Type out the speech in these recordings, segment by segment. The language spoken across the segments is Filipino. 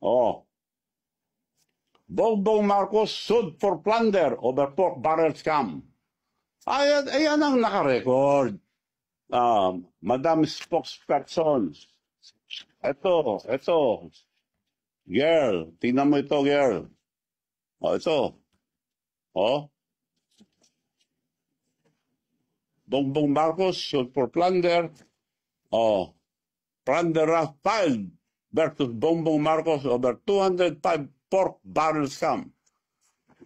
Oh. Bongbong Marcos sued for plunder over pork barrel scam. Ayan ang nakarecord. Madam Spokesperson. Ito. Girl, tingnan mo ito, girl. Ito. Bongbong Marcos sued for plunder. Plunder filed versus Bongbong Marcos over 205 pork barrel scam.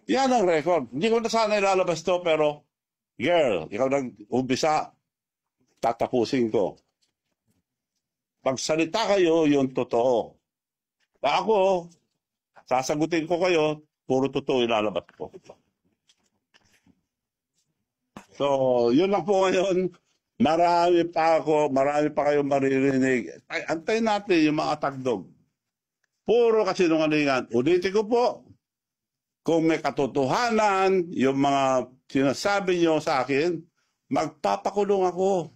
Yan ang record. Hindi ko na sana ilalabas to, pero girl, ikaw nag-umpisa, tatapusin ko. Pagsalita kayo, yung totoo. Ako, sasagutin ko kayo, puro totoo ilalabas ko. So, yun lang po ngayon. Marami pa kayong maririnig. Antayin natin yung mga tagdog. Puro kasinungalingan. Ulitin ko po, kung may katotohanan, yung mga sinasabi nyo sa akin, magpapakulong ako.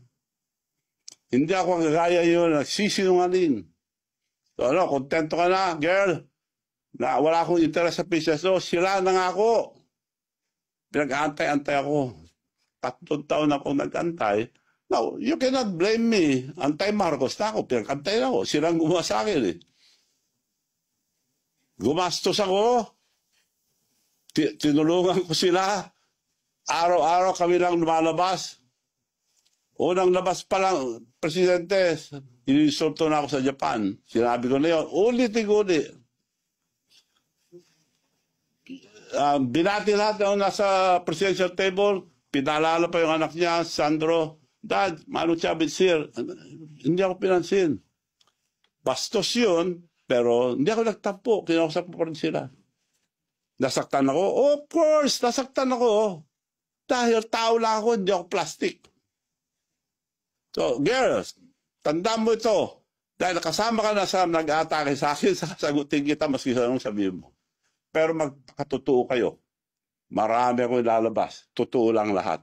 Hindi ako gagaya yun, nagsisinungaling. So, kontento ka na, girl? Na wala akong interest sa business. So, sila na nga ako. Pinag-antay-antay ako. 3 taon akong nag-antay. Now, you cannot blame me. Antay-Marcos na ako. Pinag-antay na ako. Silang gumawa sa akin eh. Gumastos ako. Tinulungan ko sila. Araw-araw kami lang lumalabas. Unang labas pa lang, Presidente, inisulto na ako sa Japan. Sinabi ko na yun, ulit-ulit. Binati lahat na nasa presidential table, pinalala pa yung anak niya, Sandro, Dad, Manu Chavez here. Hindi ako pinansin. Bastos yun, pero hindi ako nagtampo. Kinausap ko pa rin sila. Nasaktan ako? Of course, nasaktan ako. Dahil tao lang ako, hindi ako plastic. So, girls, tandaan mo ito. Dahil kasama ka na sa nag-atake sa akin, sasagutin kita maski sa anong sabihin mo. Pero magkatotoo kayo. Marami akong ilalabas. Totoo lang lahat.